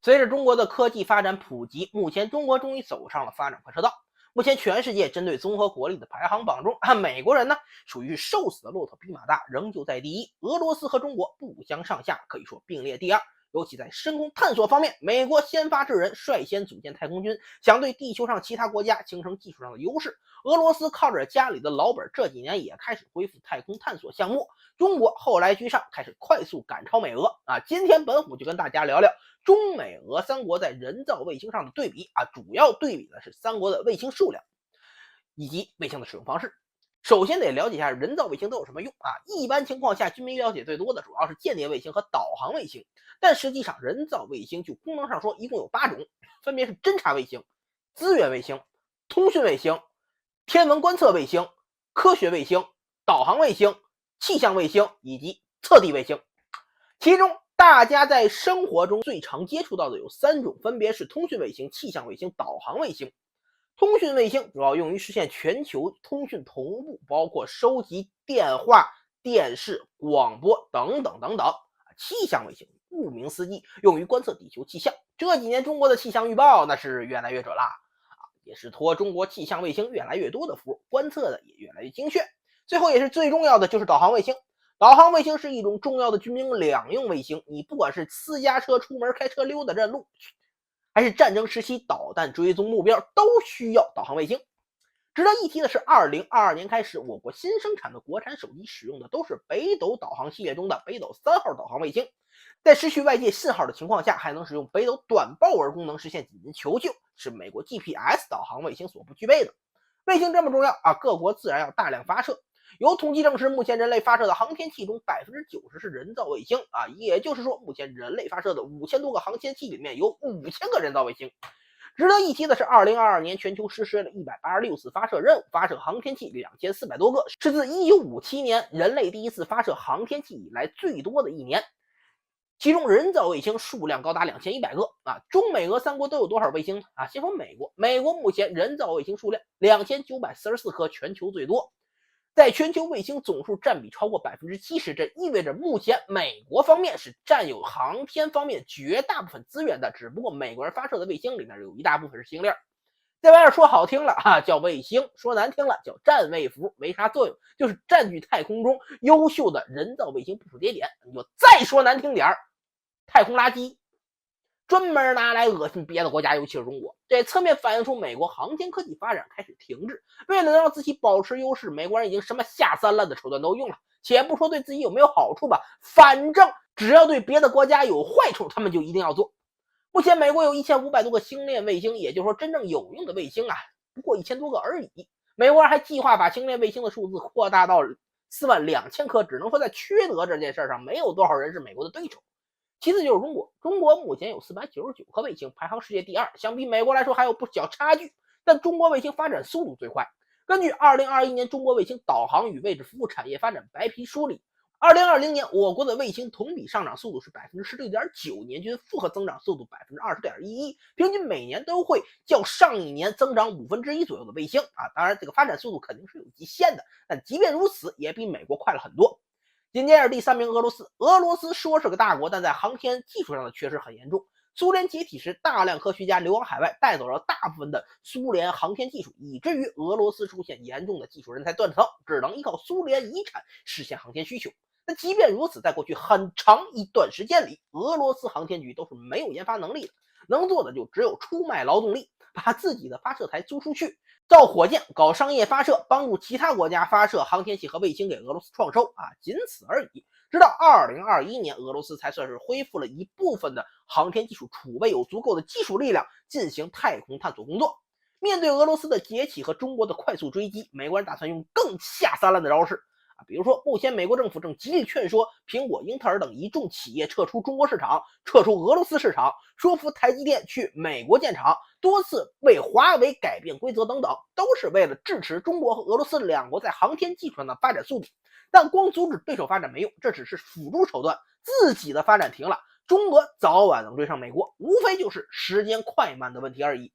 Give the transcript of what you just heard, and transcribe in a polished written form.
随着中国的科技发展普及，目前中国终于走上了发展快车道。目前全世界针对综合国力的排行榜中，美国人呢属于瘦死的骆驼比马大，仍旧在第一。俄罗斯和中国不相上下，可以说并列第二。尤其在深空探索方面，美国先发制人，率先组建太空军，想对地球上其他国家形成技术上的优势。俄罗斯靠着家里的老本，这几年也开始恢复太空探索项目。中国后来居上，开始快速赶超美俄啊！今天本虎就跟大家聊聊中美俄三国在人造卫星上的对比啊，主要对比的是三国的卫星数量以及卫星的使用方式。首先得了解一下人造卫星都有什么用啊？一般情况下，军民了解最多的主要是间谍卫星和导航卫星，但实际上人造卫星就功能上说，一共有8种，分别是侦察卫星、资源卫星、通讯卫星、天文观测卫星、科学卫星、导航卫星、气象卫星以及测地卫星。其中大家在生活中最常接触到的有3种，分别是通讯卫星、气象卫星、导航卫星。通讯卫星主要用于实现全球通讯同步，包括收集电话、电视、广播等等等等。气象卫星顾名思义，用于观测地球气象。这几年中国的气象预报那是越来越准了，也是托中国气象卫星越来越多的福，观测的也越来越精确。最后也是最重要的就是导航卫星。导航卫星是一种重要的军兵两用卫星，你不管是私家车出门开车溜达认路，还是战争时期导弹追踪目标，都需要导航卫星。值得一提的是，2022年开始，我国新生产的国产手机使用的都是北斗导航系列中的北斗3号导航卫星，在失去外界信号的情况下，还能使用北斗短报文功能实现紧急求救，是美国 GPS 导航卫星所不具备的。卫星这么重要啊，各国自然要大量发射。有统计证实，目前人类发射的航天器中90%是人造卫星啊，也就是说，目前人类发射的5000多个航天器里面有5000个人造卫星。值得一提的是，2022年全球实施了186次发射任务，发射航天器2400多个，是自1957年人类第一次发射航天器以来最多的一年。其中人造卫星数量高达2100个啊！中美俄三国都有多少卫星呢？啊，先说美国，美国目前人造卫星数量2944颗，全球最多。在全球卫星总数占比超过70%，这意味着目前美国方面是占有航天方面绝大部分资源的，只不过美国人发射的卫星里面有一大部分是星链。这玩意儿说好听了叫卫星，说难听了叫战卫服，没啥作用，就是占据太空中优秀的人造卫星部署节点。你就再说难听点，太空垃圾。专门拿来恶心别的国家，尤其是中国。这侧面反映出美国航天科技发展开始停滞。为了能让自己保持优势，美国人已经什么下三滥的手段都用了。且不说对自己有没有好处吧，反正只要对别的国家有坏处，他们就一定要做。目前美国有1500多个星链卫星，也就是说真正有用的卫星不过1000多个而已。美国人还计划把星链卫星的数字扩大到42000颗，只能说在缺德这件事上，没有多少人是美国的对手。其次就是中国，中国目前有499颗卫星，排行世界第2，相比美国来说还有不小差距，但中国卫星发展速度最快。根据2021年中国卫星导航与位置服务产业发展白皮书里，2020年我国的卫星同比上涨速度是16.9%，年均复合增长速度20.11%，平均每年都会较上一年增长1/5左右的卫星当然这个发展速度肯定是有极限的，但即便如此，也比美国快了很多。紧接着第3名俄罗斯，俄罗斯说是个大国，但在航天技术上的缺失很严重。苏联解体时，大量科学家流亡海外，带走了大部分的苏联航天技术，以至于俄罗斯出现严重的技术人才断层，只能依靠苏联遗产实现航天需求。但即便如此，在过去很长一段时间里，俄罗斯航天局都是没有研发能力的，能做的就只有出卖劳动力，把自己的发射台租出去，造火箭，搞商业发射，帮助其他国家发射航天器和卫星给俄罗斯创收仅此而已。直到2021年，俄罗斯才算是恢复了一部分的航天技术储备，有足够的技术力量进行太空探索工作。面对俄罗斯的崛起和中国的快速追击，美国人打算用更下三滥的招式比如说，目前美国政府正极力劝说苹果、英特尔等一众企业撤出中国市场，撤出俄罗斯市场，说服台积电去美国建厂，多次为华为改变规则等等，都是为了支持中国和俄罗斯两国在航天技术上的发展速度。但光阻止对手发展没用，这只是辅助手段，自己的发展停了，中俄早晚能追上美国，无非就是时间快慢的问题而已。